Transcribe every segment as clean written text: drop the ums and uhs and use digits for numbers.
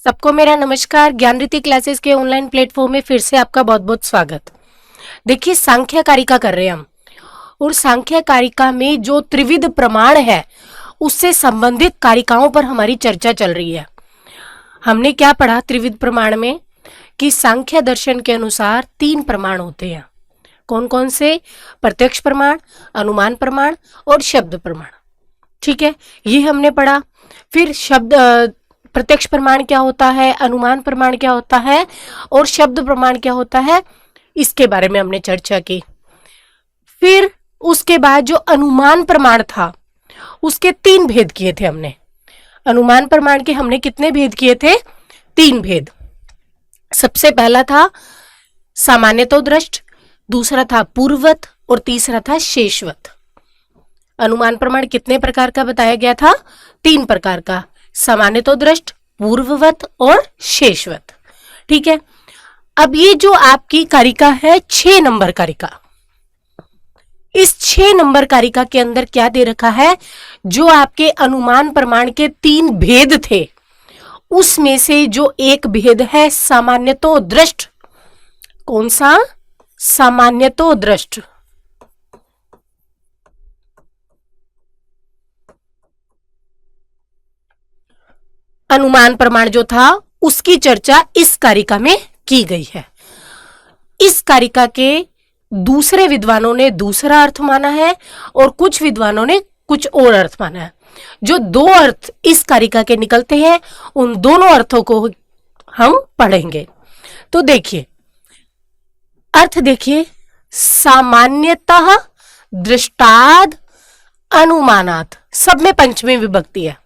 सबको मेरा नमस्कार। ज्ञानरीति क्लासेस के ऑनलाइन प्लेटफॉर्म में फिर से आपका बहुत बहुत स्वागत। देखिए, सांख्य कारिका कर रहे हैं हम, और सांख्य कारिका में जो त्रिविध प्रमाण है उससे संबंधित कारिकाओं पर हमारी चर्चा चल रही है। हमने क्या पढ़ा त्रिविध प्रमाण में कि सांख्य दर्शन के अनुसार 3 प्रमाण होते हैं। कौन कौन से? प्रत्यक्ष प्रमाण, अनुमान प्रमाण और शब्द प्रमाण। ठीक है, ये हमने पढ़ा। फिर प्रत्यक्ष प्रमाण क्या होता है, अनुमान प्रमाण क्या होता है और शब्द प्रमाण क्या होता है, इसके बारे में हमने चर्चा की। फिर उसके बाद जो अनुमान प्रमाण था उसके 3 भेद किए थे हमने। अनुमान प्रमाण के हमने कितने भेद किए थे? 3 भेद। सबसे पहला था सामान्यतो दृष्ट, दूसरा था पूर्ववत और तीसरा था शेषवत। अनुमान प्रमाण कितने प्रकार का बताया गया था? 3 प्रकार का, सामान्यतो दृष्ट, पूर्ववत और शेषवत। ठीक है, अब ये जो आपकी कारिका है 6 नंबर कारिका, इस 6 नंबर कारिका के अंदर क्या दे रखा है? जो आपके अनुमान प्रमाण के 3 भेद थे उसमें से जो एक भेद है सामान्यतो दृष्ट। कौन सा? सामान्यतो दृष्ट। अनुमान प्रमाण जो था उसकी चर्चा इस कारिका में की गई है। इस कारिका के दूसरे विद्वानों ने दूसरा अर्थ माना है और कुछ विद्वानों ने कुछ और अर्थ माना है। जो 2 अर्थ इस कारिका के निकलते हैं उन दोनों अर्थों को हम पढ़ेंगे। तो देखिए, अर्थ देखिए, सामान्यतः दृष्टाद अनुमानात, सब में पंचमी विभक्ति है।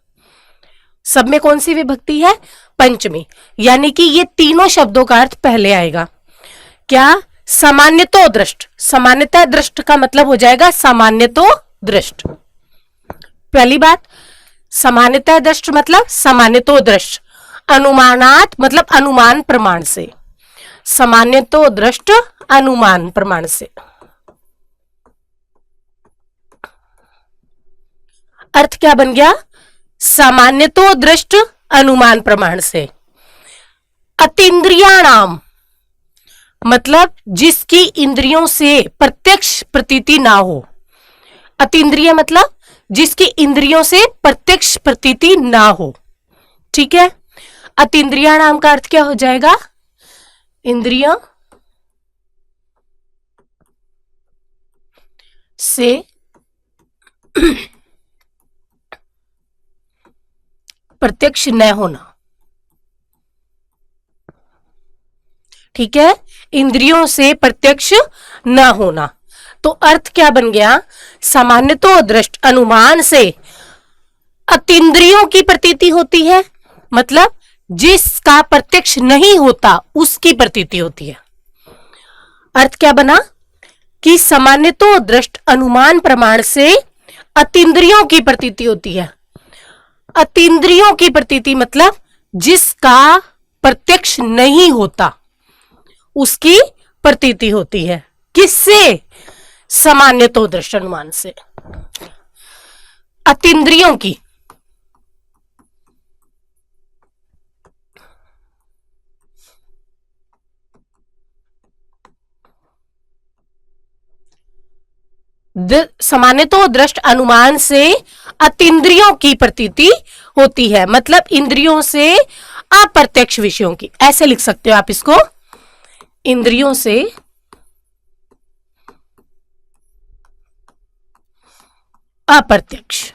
सब में कौन सी विभक्ति है? पंचमी। यानी कि ये तीनों शब्दों का अर्थ पहले आएगा। क्या? सामान्यतो दृष्ट। सामान्यतः दृष्ट का मतलब हो जाएगा सामान्यतो दृष्ट। पहली बात, सामान्यतः दृष्ट मतलब सामान्यतो दृष्ट। अनुमानात मतलब अनुमान प्रमाण से। सामान्यतो दृष्ट अनुमान प्रमाण से। अर्थ क्या बन गया? सामान्यतो दृष्ट अनुमान प्रमाण से। अतीन्द्रियाणाम मतलब जिसकी इंद्रियों से प्रत्यक्ष प्रतीति ना हो। अतीन्द्रिय मतलब जिसकी इंद्रियों से प्रत्यक्ष प्रतीति ना हो। ठीक है, अतीन्द्रियाणाम का अर्थ क्या हो जाएगा? इंद्रियों से प्रत्यक्ष न होना। ठीक है, इंद्रियों से प्रत्यक्ष न होना। तो अर्थ क्या बन गया? सामान्यतो दृष्ट अनुमान से अतीन्द्रियों की प्रतीति होती है, मतलब जिसका प्रत्यक्ष नहीं होता उसकी प्रतीति होती है। अर्थ क्या बना कि सामान्यतो दृष्ट अनुमान प्रमाण से अतीन्द्रियों की प्रतीति होती है। अतीन्द्रियों की प्रतीति मतलब जिसका प्रत्यक्ष नहीं होता उसकी प्रतीति होती है। किससे? सामान्यतो दृष्ट अनुमान से। अतीन्द्रियों की सामान्यतो दृष्ट अनुमान से अतीन्द्रियों की प्रतीति होती है, मतलब इंद्रियों से अप्रत्यक्ष विषयों की। ऐसे लिख सकते हो आप इसको, इंद्रियों से अप्रत्यक्ष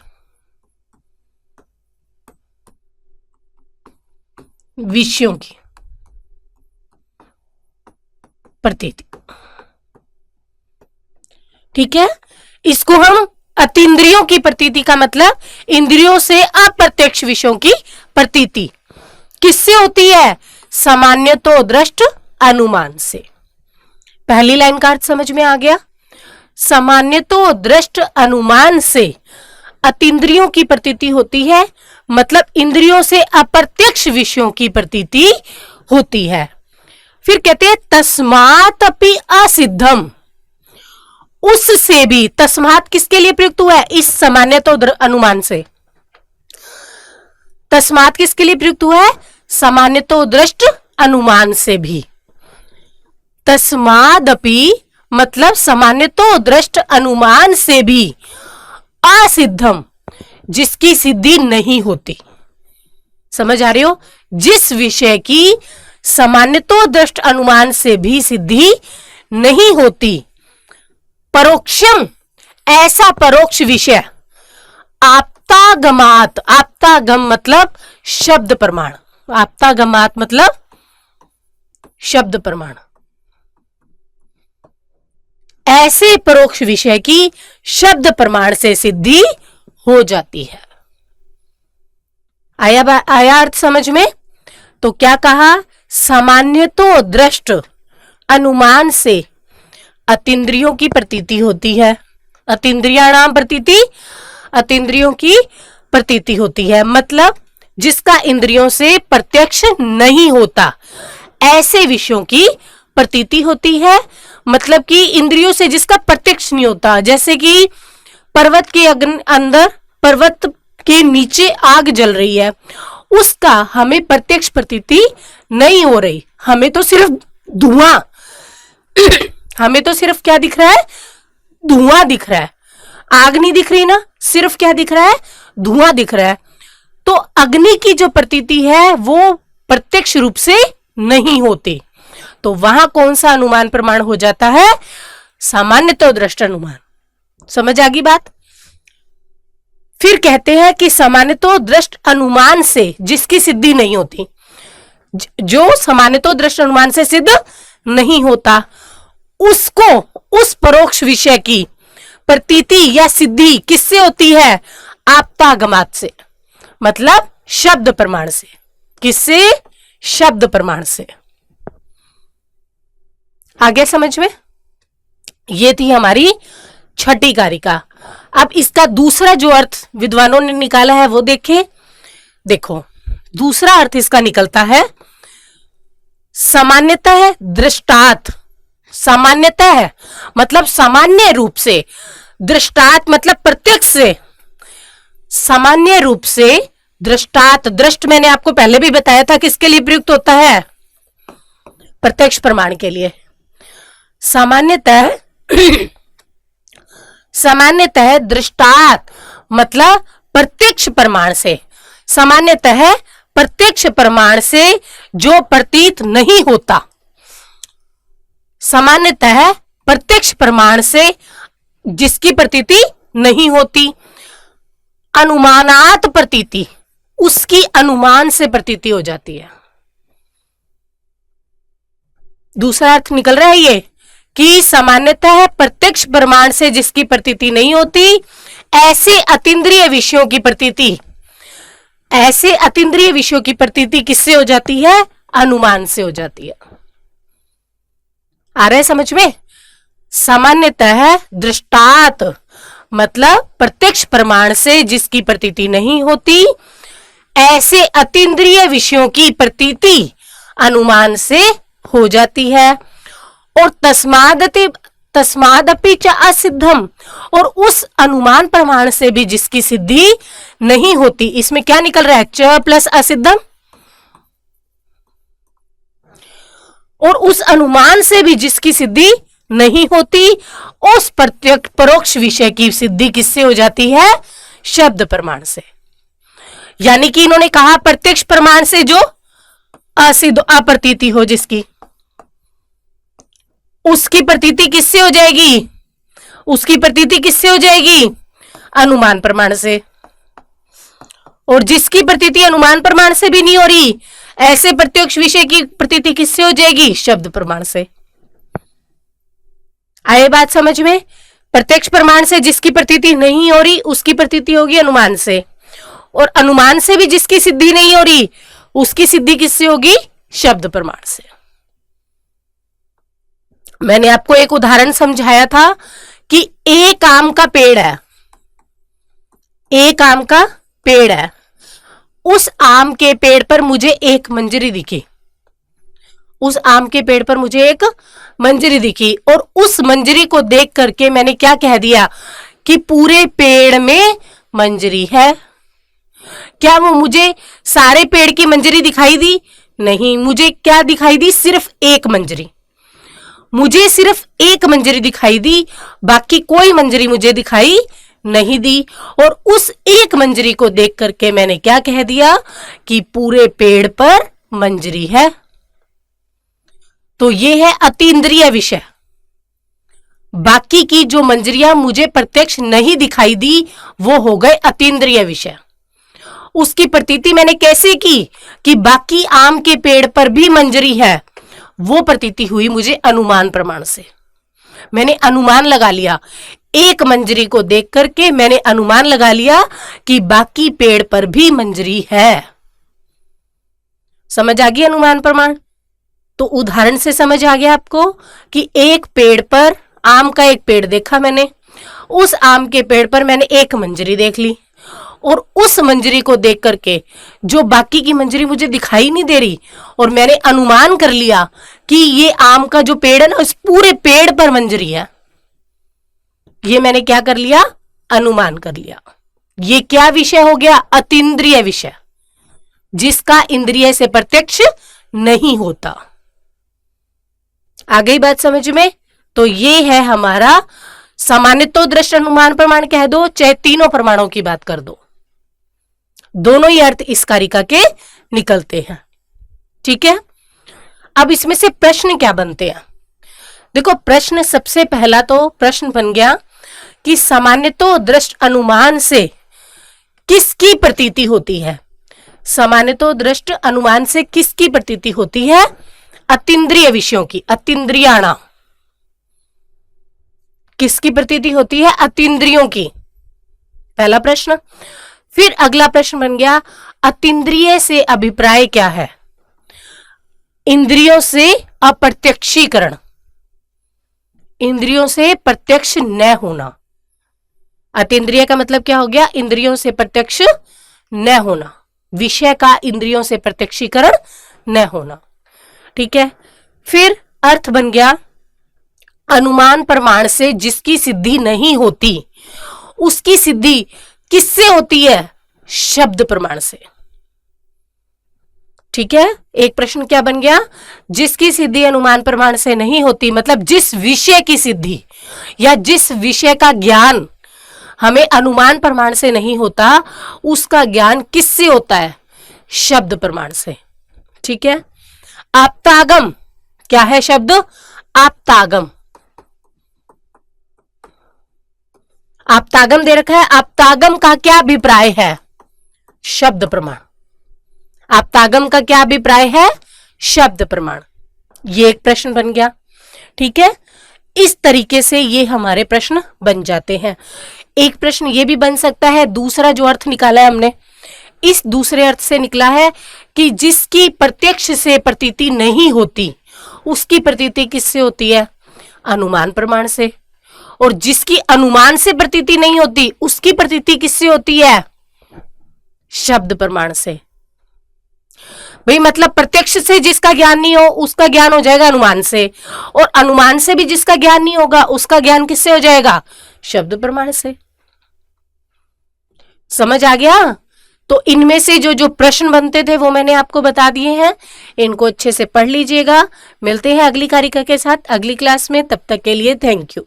विषयों की प्रतीति। ठीक है, इसको हम अतीन्द्रियों की प्रतीति का मतलब इंद्रियों से अप्रत्यक्ष विषयों की प्रतीति किससे होती है? सामान्यतो दृष्ट अनुमान से। पहली लाइन का अर्थ समझ में आ गया? सामान्यतो दृष्ट अनुमान से अतीन्द्रियों की प्रतीति होती है, मतलब इंद्रियों से अप्रत्यक्ष विषयों की प्रतीति होती है। फिर कहते हैं तस्मात् अपि असिद्धम, उससे भी। तस्मात् किसके लिए प्रयुक्त हुआ है? इस सामान्यतो अनुमान से। तस्मात् किसके लिए प्रयुक्त हुआ है? सामान्यतो दृष्ट अनुमान से भी। तस्मादपि मतलब सामान्यतो दृष्ट अनुमान से भी असिद्धम, जिसकी सिद्धि नहीं होती। समझ आ रही हो? जिस विषय की सामान्यतो दृष्ट अनुमान से भी सिद्धि नहीं होती, परोक्षम ऐसा परोक्ष विषय, आप्तागमात, आप्तागम मतलब शब्द प्रमाण, आप्तागमात मतलब शब्द प्रमाण, ऐसे परोक्ष विषय की शब्द प्रमाण से सिद्धि हो जाती है। आया अर्थ समझ में? तो क्या कहा? सामान्यतो दृष्ट अनुमान से अतीन्द्रियों की प्रतीति होती है। अतीन्द्रियाणाम प्रतीति, अतीन्द्रियों की प्रतीति होती है, मतलब जिसका इंद्रियों से प्रत्यक्ष नहीं होता, ऐसे विषयों की प्रतीति होती है। मतलब कि इंद्रियों से जिसका प्रत्यक्ष नहीं होता, जैसे कि पर्वत के अंदर, पर्वत के नीचे आग जल रही है, उसका हमें प्रत्यक्ष प्रतीति नहीं हो रही, हमें तो सिर्फ धुआं हमें तो सिर्फ क्या दिख रहा है? धुआं दिख रहा है, आग नहीं दिख रही ना, सिर्फ क्या दिख रहा है? धुआं दिख रहा है। तो अग्नि की जो प्रतीति है वो प्रत्यक्ष रूप से नहीं होती, तो वहां कौन सा अनुमान प्रमाण हो जाता है? सामान्यतो दृष्ट अनुमान। समझ आ गई बात? फिर कहते हैं कि सामान्यतो दृष्ट अनुमान से जिसकी सिद्धि नहीं होती, जो सामान्यतो दृष्ट अनुमान से सिद्ध नहीं होता, उसको उस परोक्ष विषय की प्रतीति या सिद्धि किससे होती है? आप्तागमात से, मतलब शब्द प्रमाण से। किससे? शब्द प्रमाण से। आगे समझ में? ये थी हमारी छठी कारिका। अब इसका दूसरा जो अर्थ विद्वानों ने निकाला है वो देखें। देखो, दूसरा अर्थ इसका निकलता है सामान्यतः दृष्टात। सामान्यतः मतलब सामान्य रूप से, दृष्टात मतलब प्रत्यक्ष से, सामान्य रूप से दृष्टात। दृष्ट मैंने आपको पहले भी बताया था किसके लिए प्रयुक्त होता है? प्रत्यक्ष प्रमाण के लिए। सामान्यतः सामान्यतः दृष्टात मतलब प्रत्यक्ष प्रमाण से, सामान्यतः प्रत्यक्ष प्रमाण से जो प्रतीत नहीं होता, सामान्यतः प्रत्यक्ष प्रमाण से जिसकी प्रतीति नहीं होती, अनुमानात प्रतीति, उसकी अनुमान से प्रतीति हो जाती है। दूसरा अर्थ निकल रहा है ये कि सामान्यतः प्रत्यक्ष प्रमाण से जिसकी प्रतीति नहीं होती, ऐसे अतीन्द्रिय विषयों की प्रतीति, ऐसे अतीन्द्रिय विषयों की प्रतीति किससे हो जाती है? अनुमान से हो जाती है। आ रहा है समझ में? सामान्यतः दृष्टात मतलब प्रत्यक्ष प्रमाण से जिसकी प्रतीति नहीं होती, ऐसे अतीन्द्रिय विषयों की प्रतीति अनुमान से हो जाती है। और तस्मादपि च असिद्धम, और उस अनुमान प्रमाण से भी जिसकी सिद्धि नहीं होती। इसमें क्या निकल रहा है? च प्लस असिद्धम। और उस अनुमान से भी जिसकी सिद्धि नहीं होती, उस प्रत्यक्ष परोक्ष विषय की सिद्धि किससे हो जाती है? शब्द प्रमाण से। यानी कि इन्होंने कहा प्रत्यक्ष प्रमाण से जो असिद्ध अप्रतीति हो जिसकी, उसकी प्रतीति किससे हो जाएगी? उसकी प्रतीति किससे हो जाएगी? अनुमान प्रमाण से। और जिसकी प्रतीति अनुमान प्रमाण से भी नहीं हो रही, ऐसे प्रत्यक्ष विषय की प्रतीति किससे हो जाएगी? शब्द प्रमाण से। आए बात समझ में? प्रत्यक्ष प्रमाण से जिसकी प्रतीति नहीं हो रही, उसकी प्रतीति होगी अनुमान से, और अनुमान से भी जिसकी सिद्धि नहीं हो रही, उसकी सिद्धि किससे होगी? शब्द प्रमाण से। मैंने आपको एक उदाहरण समझाया था कि एक आम का पेड़ है, एक आम का पेड़ है, उस आम के पेड़ पर मुझे एक मंजरी दिखी, उस आम के पेड़ पर मुझे एक मंजरी दिखी, और उस मंजरी को देख करके मैंने क्या कह दिया कि पूरे पेड़ में मंजरी है। क्या वो मुझे सारे पेड़ की मंजरी दिखाई दी? नहीं, मुझे क्या दिखाई दी? सिर्फ एक मंजरी। मुझे सिर्फ एक मंजरी दिखाई दी, बाकी कोई मंजरी मुझे दिखाई नहीं दी। और उस एक मंजरी को देख करके मैंने क्या कह दिया कि पूरे पेड़ पर मंजरी है। तो ये है अतीन्द्रिय विषय। बाकी की जो मंजरियां मुझे प्रत्यक्ष नहीं दिखाई दी वो हो गए अतीन्द्रिय विषय। उसकी प्रतीति मैंने कैसे की कि बाकी आम के पेड़ पर भी मंजरी है, वो प्रतीति हुई मुझे अनुमान प्रमाण से। मैंने अनुमान लगा लिया, एक मंजरी को देख करके मैंने अनुमान लगा लिया कि बाकी पेड़ पर भी मंजरी है। समझ आ गई अनुमान प्रमाण? तो उदाहरण से समझ आ गया आपको कि एक पेड़ पर, आम का एक पेड़ देखा मैंने, उस आम के पेड़ पर मैंने एक मंजरी देख ली, और उस मंजरी को देख करके जो बाकी की मंजरी मुझे दिखाई नहीं दे रही, और मैंने अनुमान कर लिया कि ये आम का जो पेड़ है ना, उस पूरे पेड़ पर मंजरी है। ये मैंने क्या कर लिया? अनुमान कर लिया। ये क्या विषय हो गया? अतीन्द्रिय विषय, जिसका इंद्रिय से प्रत्यक्ष नहीं होता। आ गई बात समझ में? तो ये है हमारा सामान्यतो दृष्ट अनुमान प्रमाण कह दो, चाहे तीनों प्रमाणों की बात कर दो, दोनों ही अर्थ इस कारिका के निकलते हैं। ठीक है, अब इसमें से प्रश्न क्या बनते हैं? देखो, प्रश्न सबसे पहला तो प्रश्न बन गया कि सामान्यतो दृष्ट अनुमान से किसकी प्रतीति होती है? सामान्यतो दृष्ट अनुमान से किसकी प्रतीति होती है? अतीन्द्रिय विषयों की, अतीन्द्रियाणा। किसकी प्रतीति होती है? अतीन्द्रियों की। पहला प्रश्न। फिर अगला प्रश्न बन गया, अतीन्द्रिय से अभिप्राय क्या है? इंद्रियों से अप्रत्यक्षीकरण, इंद्रियों से प्रत्यक्ष न होना। अतीन्द्रिय का मतलब क्या हो गया? इंद्रियों से प्रत्यक्ष न होना, विषय का इंद्रियों से प्रत्यक्षीकरण न होना। ठीक है, फिर अर्थ बन गया, अनुमान प्रमाण से जिसकी सिद्धि नहीं होती, उसकी सिद्धि किससे होती है? शब्द प्रमाण से। ठीक है, एक प्रश्न क्या बन गया? जिसकी सिद्धि अनुमान प्रमाण से नहीं होती, मतलब जिस विषय की सिद्धि या जिस विषय का ज्ञान हमें अनुमान प्रमाण से नहीं होता, उसका ज्ञान किससे होता है? शब्द प्रमाण से। ठीक है, आप्तागम क्या है शब्द? आप्तागम। आप्तागम दे रखा है, आप्तागम का क्या अभिप्राय है? शब्द प्रमाण। आप्तागम का क्या अभिप्राय है? शब्द प्रमाण। ये एक प्रश्न बन गया। ठीक है, इस तरीके से ये हमारे प्रश्न बन जाते हैं। एक प्रश्न ये भी बन सकता है, दूसरा जो अर्थ निकाला है हमने, इस दूसरे अर्थ से निकला है कि जिसकी प्रत्यक्ष से प्रतीति नहीं होती, उसकी प्रतीति किससे होती है? अनुमान प्रमाण से। और जिसकी अनुमान से प्रतीति नहीं होती, उसकी प्रतीति किससे होती है? शब्द प्रमाण से। भाई मतलब प्रत्यक्ष से जिसका ज्ञान नहीं हो, उसका ज्ञान हो जाएगा अनुमान से, और अनुमान से भी जिसका ज्ञान नहीं होगा, उसका ज्ञान किससे हो जाएगा? शब्द प्रमाण से। समझ आ गया? तो इनमें से जो जो प्रश्न बनते थे वो मैंने आपको बता दिए हैं, इनको अच्छे से पढ़ लीजिएगा। मिलते हैं अगली कारिका के साथ अगली क्लास में, तब तक के लिए थैंक यू।